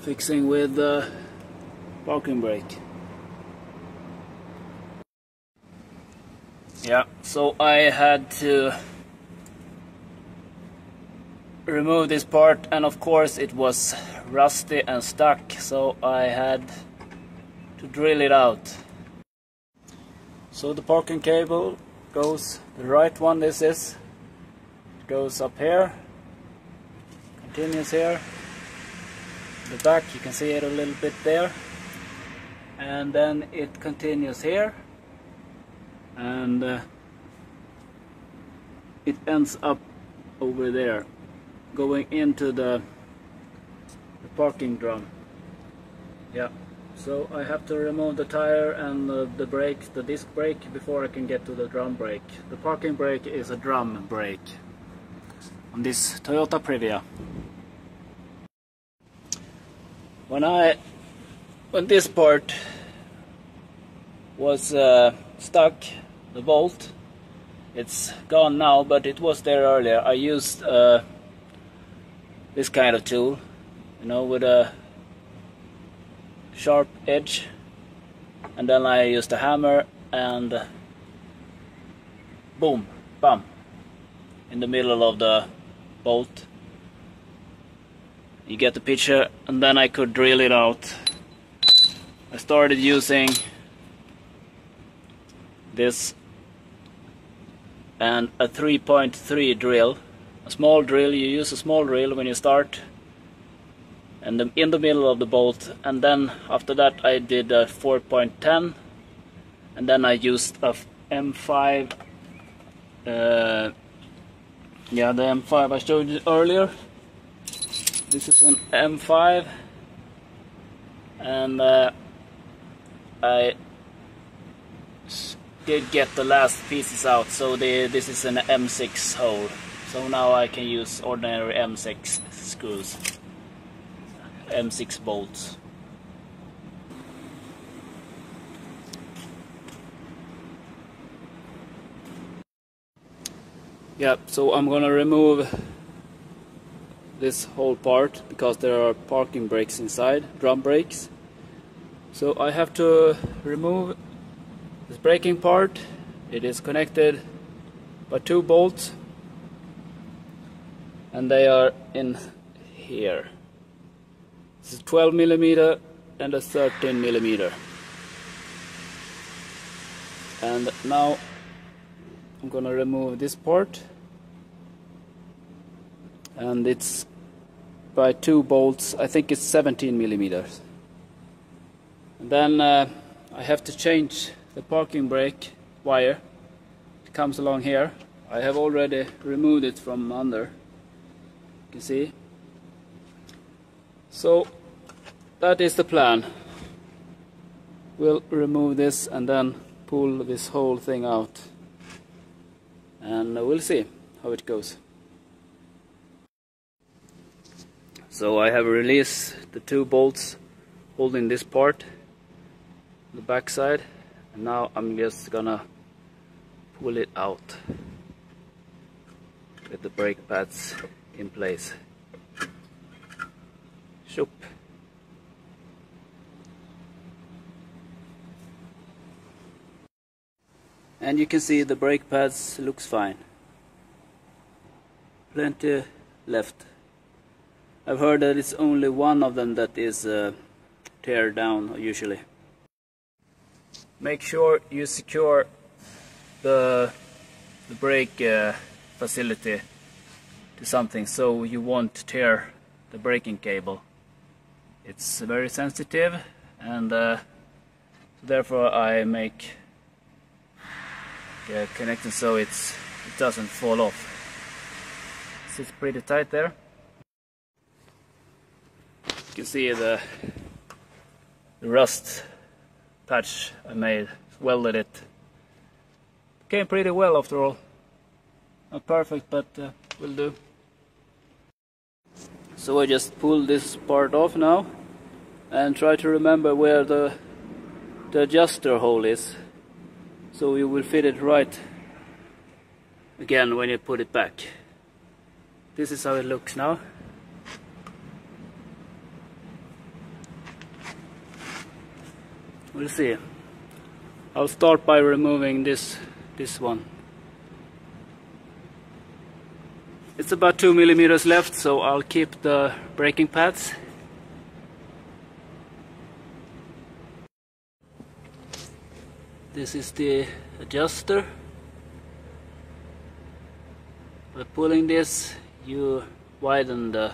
fixing with the parking brake. Yeah, so I had to remove this part, and of course it was rusty and stuck, so I had to drill it out. So the parking cable goes, the right one this is, it goes up here, continues here, the back you can see it a little bit there, and then it continues here, and it ends up over there, going into the parking drum. Yeah, so I have to remove the tire and the brake, the disc brake, before I can get to the drum brake. The parking brake is a drum brake on this Toyota Previa. When this part was stuck, the bolt, it's gone now, but it was there earlier. I used this kind of tool, you know, with a sharp edge, and then I used a hammer and boom, bam, in the middle of the bolt. You get the picture, and then I could drill it out. I started using this and a 3.3 drill. A small drill, you use a small drill when you start, and in the middle of the bolt, and then after that I did a 4.10, and then I used a M5, yeah, the M5 I showed you earlier. This is an M5, and I did get the last pieces out, so this is an M6 hole. So now I can use ordinary M6 screws, M6 bolts. Yeah, so I'm gonna remove this whole part because there are parking brakes inside, drum brakes. So I have to remove this braking part. It is connected by 2 bolts, and they are in here. This is 12 millimeter and a 13 millimeter. And now I'm gonna remove this part, and it's by 2 bolts. I think it's 17 millimeters. And then I have to change the parking brake wire. It comes along here. I have already removed it from under. You can see. So that is the plan. We'll remove this and then pull this whole thing out, and we'll see how it goes. So I have released the 2 bolts holding this part, the back side, and now I'm just gonna pull it out with the brake pads in place. Shoop. And you can see the brake pads looks fine. Plenty left. I've heard that it's only one of them that is tear down usually. Make sure you secure the brake facility to something so you won't tear the braking cable. It's very sensitive, and therefore I make connected so it doesn't fall off. It sits pretty tight there. You can see the rust patch I made, welded it. Came pretty well after all. Not perfect, but will do. So I just pull this part off now and try to remember where the adjuster hole is, so you will fit it right again when you put it back. This is how it looks now. We'll see. I'll start by removing this one. It's about 2 millimeters left, so I'll keep the braking pads. This is the adjuster. By pulling this, you widen the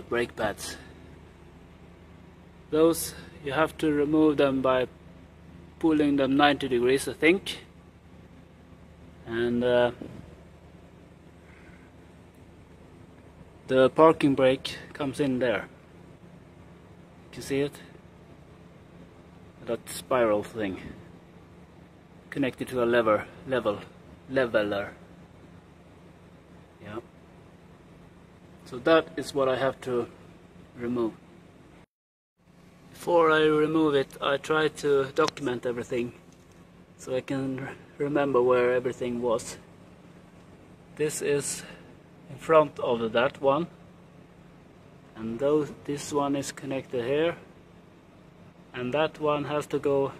brake pads. Those, you have to remove them by pulling them 90 degrees, I think. And the parking brake comes in there. You can see it? That spiral thing connected to a leveler. Yeah. So that is what I have to remove. Before I remove it, I try to document everything so I can remember where everything was. This is in front of that one, and this one is connected here, and that one has to go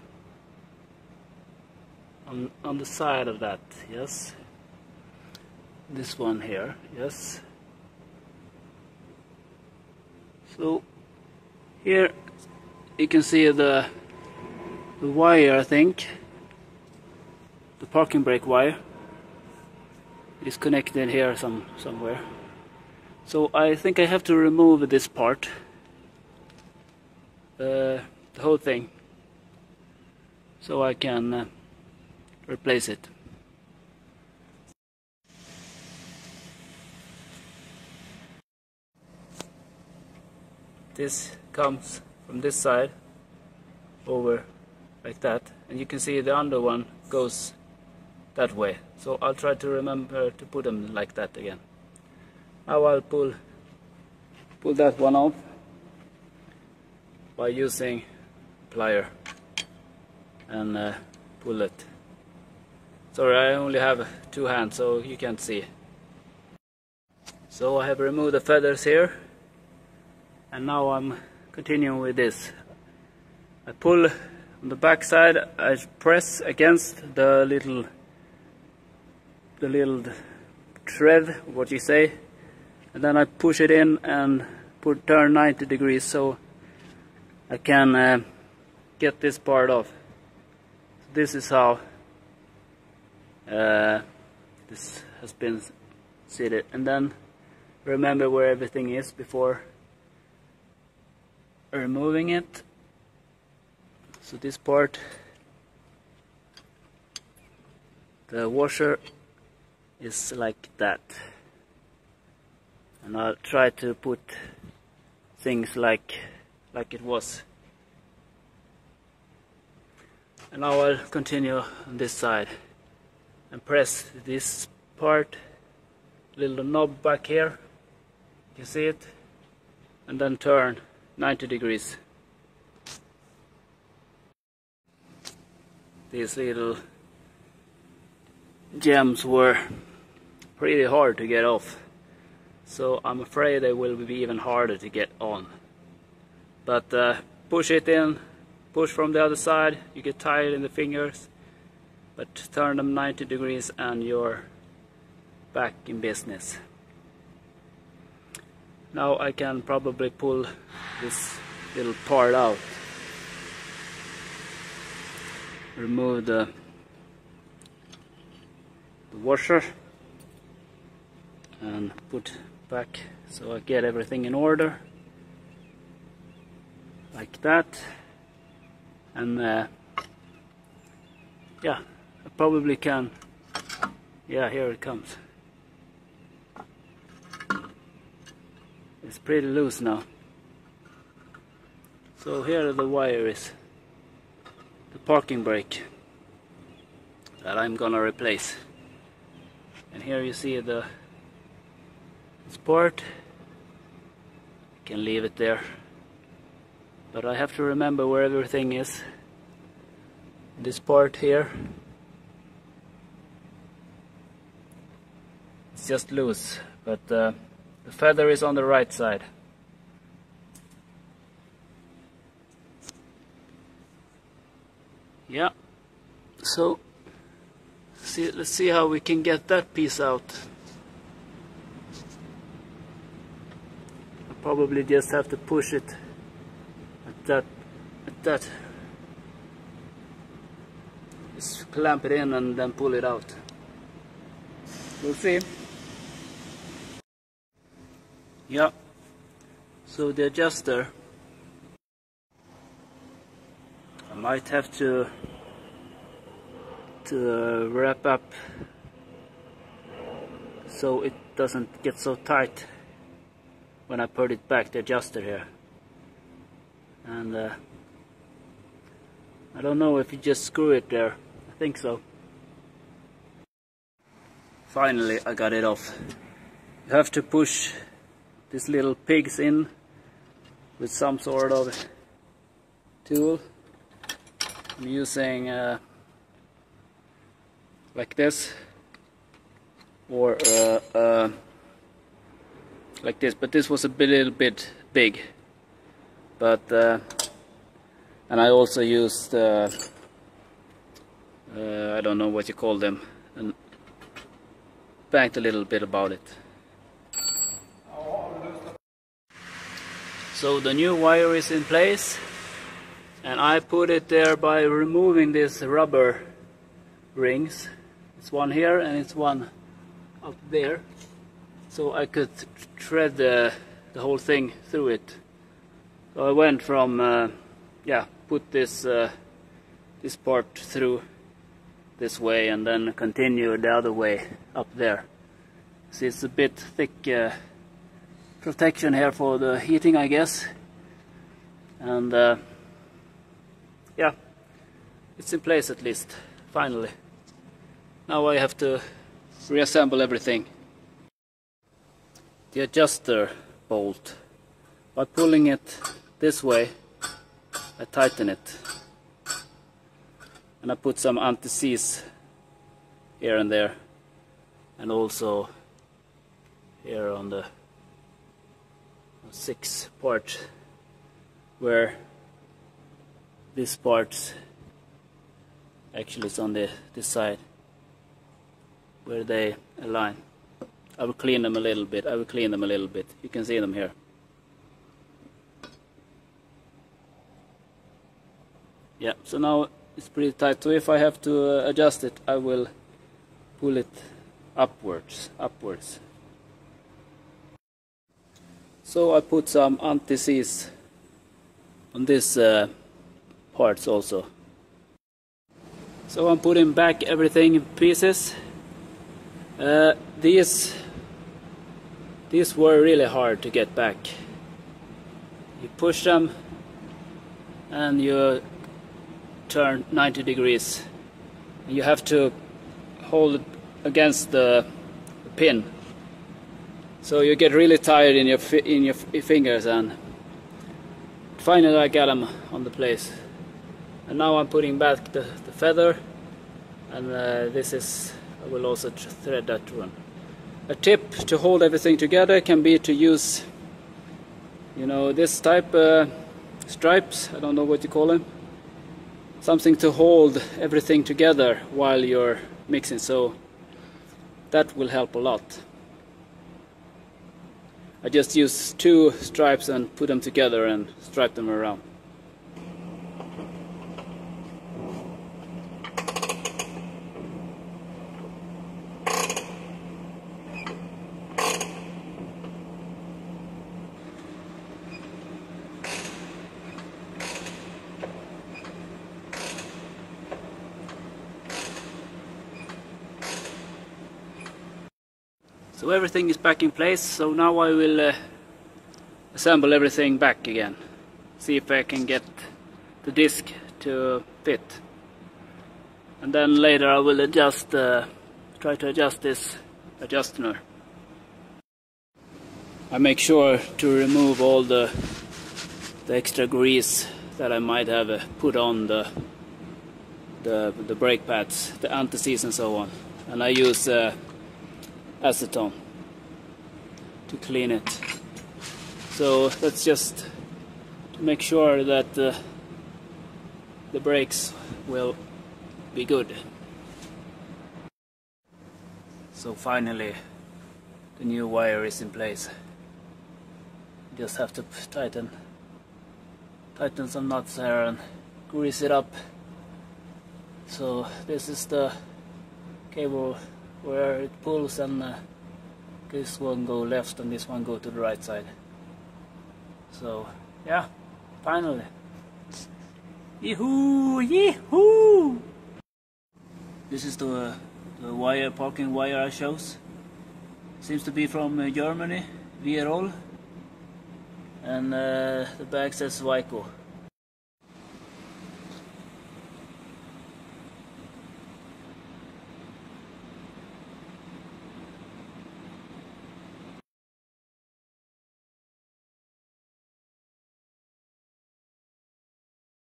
on the side of that. Yes, this one here. Yes. So here you can see the wire, I think the parking brake wire is connected here somewhere. So I think I have to remove this part, the whole thing, so I can replace it. This comes from this side over like that, and you can see the under one goes that way. So I'll try to remember to put them like that again. Now I'll pull that one off by using plier and pull it. Sorry, I only have two hands, so you can't see. So I have removed the feathers here, and now I'm continuing with this. I pull on the back side, I press against the little thread, what you say, and then I push it in and turn 90 degrees so I can get this part off. This is how this has been seated, and then remember where everything is before removing it. So this part, the washer is like that, and I'll try to put things like it was. And now I'll continue on this side and press this part, little knob back here, you see it, and then turn 90 degrees. These little gems were pretty hard to get off, so I'm afraid they will be even harder to get on. But push it in, push from the other side, you get tired in the fingers, but turn them 90 degrees and you're back in business. Now I can probably pull this little part out, remove the washer and put back so I get everything in order like that. And yeah, I probably can, yeah, here it comes. It's pretty loose now. So here the wire is, the parking brake that I'm gonna replace. And here you see this part. I can leave it there, but I have to remember where everything is. This part here, it's just loose, but the feather is on the right side. Yeah, so let's see how we can get that piece out. I probably just have to push it at that. Just clamp it in and then pull it out. We'll see. Yeah, so the adjuster, I might have to wrap up so it doesn't get so tight when I put it back, the adjuster here. And I don't know if you just screw it there. I think so. Finally I got it off. You have to push these little pigs in with some sort of tool. I'm using like this, or like this, but this was a little bit big. But and I also used I don't know what you call them, and banked a little bit about it. So the new wire is in place, and I put it there by removing these rubber rings. It's one here and it's one up there, so I could thread the whole thing through it. So I went from put this this part through this way and then continue the other way up there. See, it's a bit thick protection here for the heating, I guess. And yeah, it's in place at least, finally. Now I have to reassemble everything. The adjuster bolt, by pulling it this way, I tighten it. And I put some anti-seize here and there, and also here on the 6 part where this part actually is on this side where they align. I will clean them a little bit. You can see them here. Yeah, so now it's pretty tight. So if I have to adjust it, I will pull it upwards. So I put some anti-seize on these parts also. So I'm putting back everything in pieces. These were really hard to get back. You push them and you turn 90 degrees. You have to hold it against the pin, so you get really tired in your fingers. And finally I got them on the place. And now I'm putting back the feather, and I will also thread that one. A tip to hold everything together can be to use, you know, this type stripes, I don't know what you call them, something to hold everything together while you're mixing, so that will help a lot. I just use 2 stripes and put them together and stripe them around. So everything is back in place, so now I will assemble everything back again. See if I can get the disc to fit. And then later I will try to adjust this adjuster. I make sure to remove all the extra grease that I might have put on the brake pads, the anti-seize and so on. And I use acetone to clean it. So that's just to make sure that the brakes will be good. So finally the new wire is in place. Just have to tighten some nuts here and grease it up. So this is the cable where it pulls, and this one go left and this one go to the right side. So yeah, finally. Yee-hoo! Yee-hoo! This is the wire, parking wire I chose. Seems to be from Germany, Vierol. And the bag says Waiko.